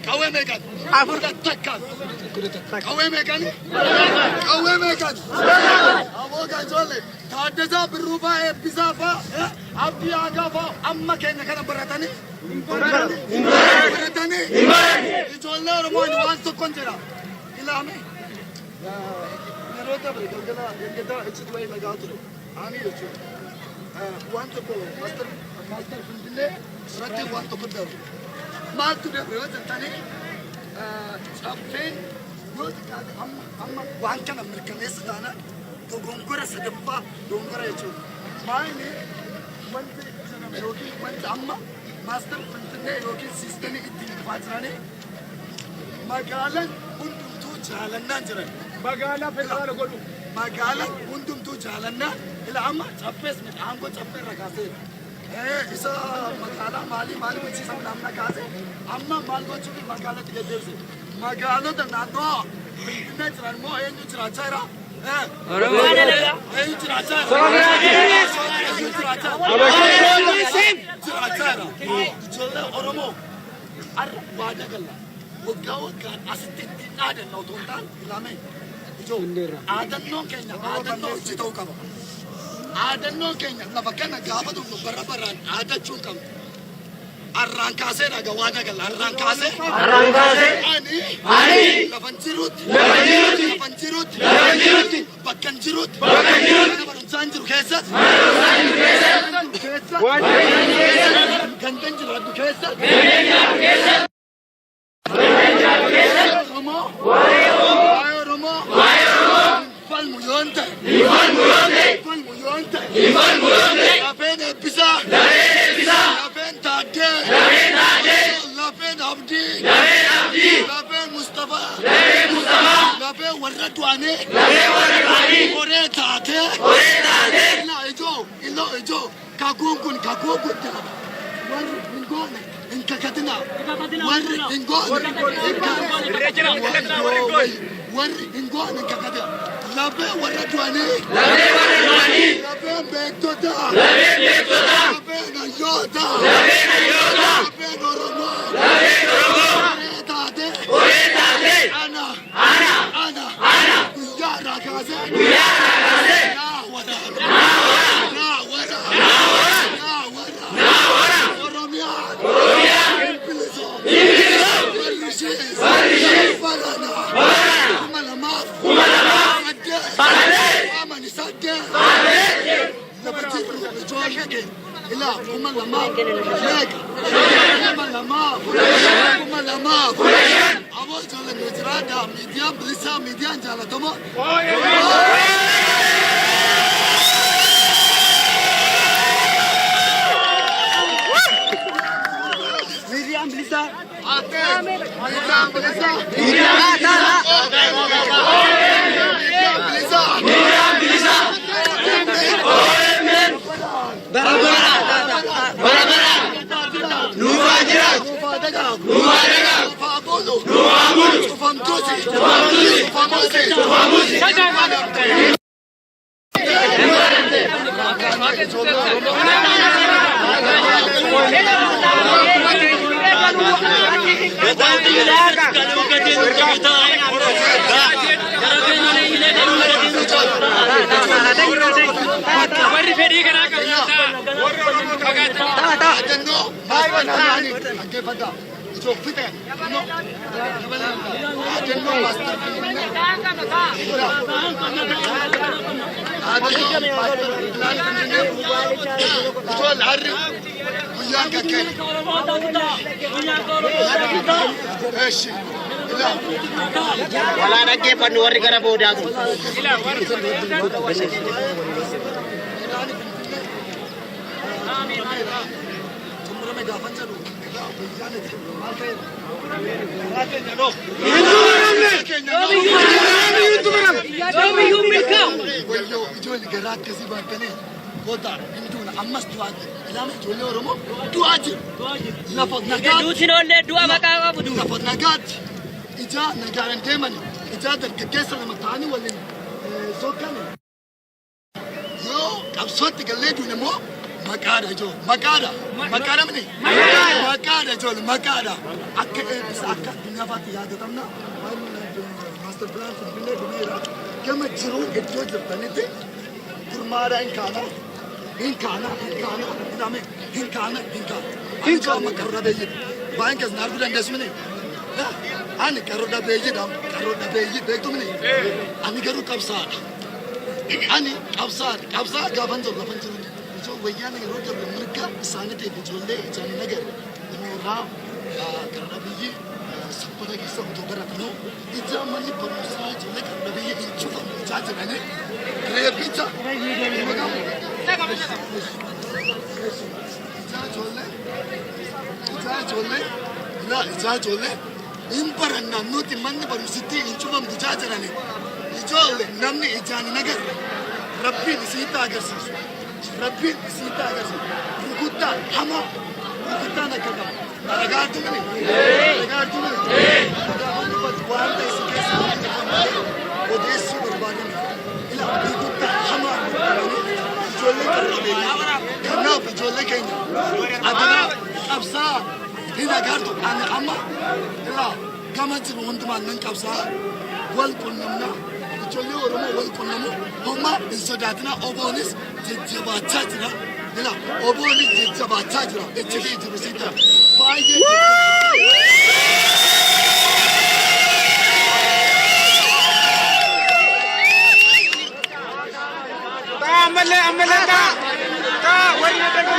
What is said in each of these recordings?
قوي ميكان أفور تكان قوي ميكان أبو كاجولي تادزا بالروبا بزافا أبدي أجافا أما كنا كنا براتني يجولي رموين وان سكون جرا إلامي نرودا بريكل كلا ينجدا إتشتوي نجاتلو أني يجوا وان تكو ماستر فندلة رتي وان تكو دار ما تدري بيوت الثاني أبين يوت أما وان كان أمريكانيس دانا تقومكورا سدبا دونكورا يجوا ما إني وان يوكي وان أما ماستر فندلة يوكي سيستمي الدين فاجراني ما قالن كنتم توجهلنا جرا ما قالا فكرة قولوا ما قالن كنتم توجهلنا إلا أما تبص من عامكو تبص ركاسين إذا مقالة مالي بتشي سامنا أمنا كاسة أما مال بتشوفي مقالة تجدرسي مقالة تنادوا بنتنا مو أيه نجرا جرا أيه نجرا جرا جل أورمو أربعة كلا وقاو كان أستين نادى نوتونتان لامي جو آدنو كينيا آدنو جتو كابا آدنو كينيا لبكنا كابا دم برابران آدن كم الرانكاسة نجوانا كلا الرانكاسة أني لبنجروت بكنجروت أنا برونسانجرو كيسة كندنجرو كيسة Wala nake panuwari gara boda tu. إجا نجارن ديماني إجا دركيسة لما تاني ولا زوكاني يو أبصوت تقلدوا نمو Makara jo, makara mani, makara jo, makara. Akka dunia fati yaad tamna. Master plan bine dumera. Kama jiru etjo jirtane te. Kurmara inkana, idame inkana. Inka makarra beji. Bayan kas narbu landes mani. Ani karoda beji bektu mani. Ani garu kapsar. Ani kapsar gaban jo. जो वैया ने रोड जब मुर्गा साने थे बिजोले जाने लगे मोरा करना भी ये सब पता किसका हो जाता है ना इतना मनी परोसा जो ले करना भी ये इंचुका जाते मैंने रे पिज़्ज़ा इतना जोले इन पर अन्ना ती मन पर सिटी इंचुका में जाते रहने इजोले नमने इजाने लगे रब्बी सीता अगर Rabbi sita agarsi. Rukuta hama. Rukuta na kanda. Nagaatu mani. Nagaatu mani wanda isikesi. Odesi berbani. Ila rukuta hama. Jolle karna beji. Karna pe jolle kenya. Adana kapsa. Hina gartu an hama. Ila kamanchi wundman nan kapsa. Wal kunnamna. Jolle oromo wal kunnamu. Homa isodatna obonis. Jaba chajra, nila oboli jaba chajra. Echeli jibusita. Baye. Amale ka. Wari na tayo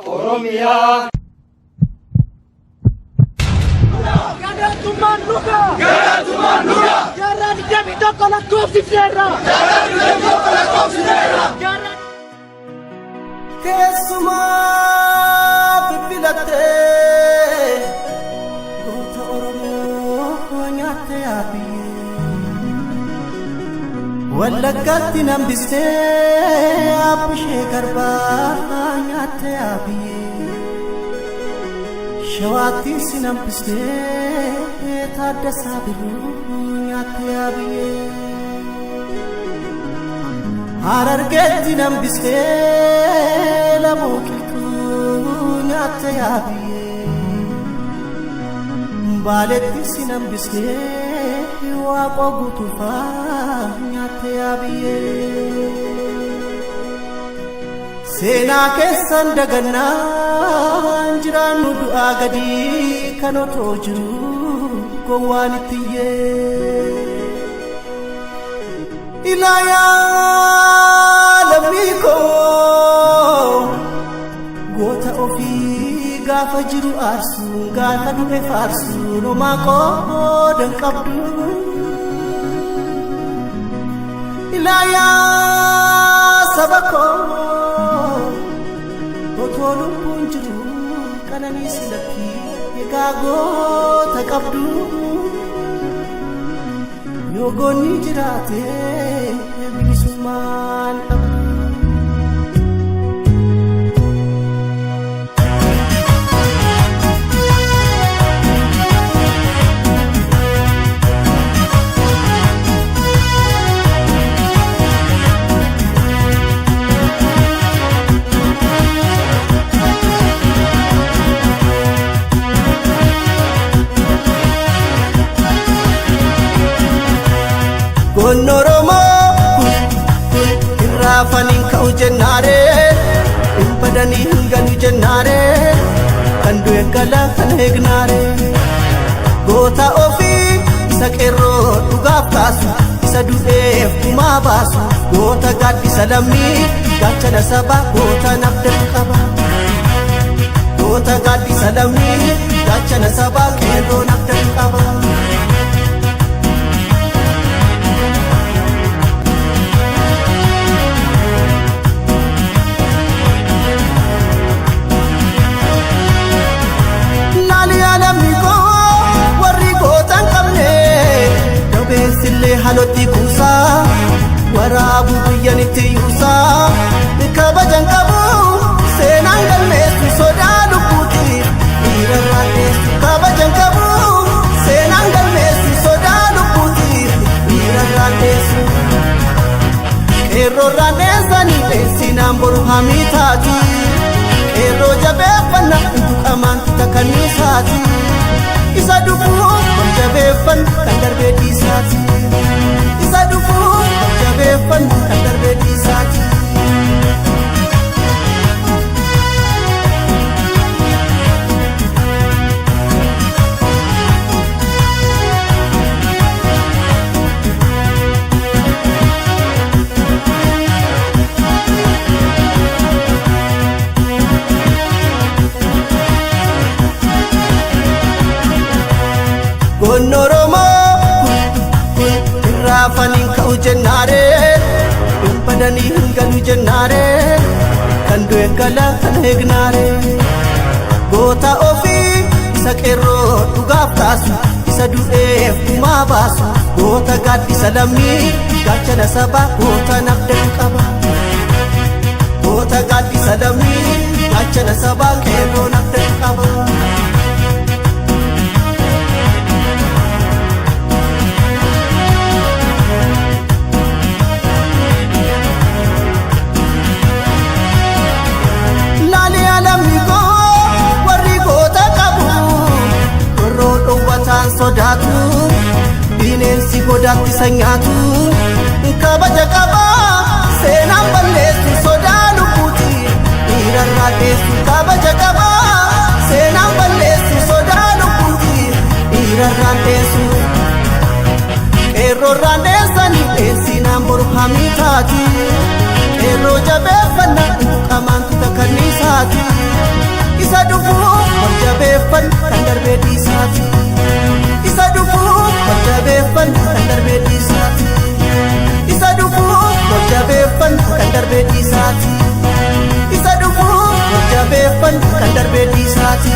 Oromia. Gara tuman luka. Gara debito con la cofifera. Que suma bipilate. Gota Oromo nyate api. Wallagatti nambiste apshe garba nyate api. Shawati sinampiste tadasa biru nyate api. Harargetti nambiste lamukitu nyate api. Baletti sinambiste waqo gutufa nyate api. Sena kesan daganna jiranu du'a gadi kanoto jiru gowwanitiye ilaya lamiko gota ofi gafa jiru arsu gata du'e farsu no mako dan qabdu ilaya sabako Tolu punjuru kanani silaki egago takabdu yogoni jirate bilisuman Irraafaniin ka'u jennaare badanii hinganu jennaare kan du'e gala kan eegnaare goota ofii isa qeerroo dhugaaf kaasu isa du'eef gumaa baasu goota gaaddisa lammii gaachana sabaa goota nafdan qaba goota gaaddisa lammii gaachana sabaa qeerroo nafdan qaba. Halotti kuusaa waraabu biyyanitti yuusaa kabajan qabu seenaan galmeessu sodaa lubbuutiif dhiira raadheessu kabajan qabu seenaan galmeessu sodaa lubbuutiif dhiira raadheessu qeerroo raadheessanii dheessinaan boru hamii taati qeerroo jabeeffanna duqamaan takkanniisaati isa dhufuu jabeeffan kan darbee dhiisaati. Isa dhufuu jabeeffan kan darbee dhiisaati. Irraafaniin ka'u jennaare badanii hinganu jennaare kan du'e gala kan eegnaare goota ofii isa qeerroo dhugaaf kaasu isa du'eef gumaa baasu goota gaaddisa lammii gaachana sabaa goota nafdan qaba goota gaaddisa lammii gaachana sabaa qeerroo nafdan qaba. Sodaatu bineensi godaatti sanyaatu kabaja qaba seenaan balleessu sodaa lubbuuti dhiira raadheessu kabaja qaba seenaan balleessu sodaa lubbuuti dhiira raadheessu qeerroo raadheessanii dheessinaan boru hamii taati qeerroo jabeeffanna duqamaan takkanniisaati isa dhufuu jabeeffan kan darbee dhiisaati. Isa dhufuu jabeeffan kan darbee dhiisaati. Isa dhufuu jabeeffan kan darbee dhiisaati. Isa dhufuu jabeeffan kan darbee dhiisaati.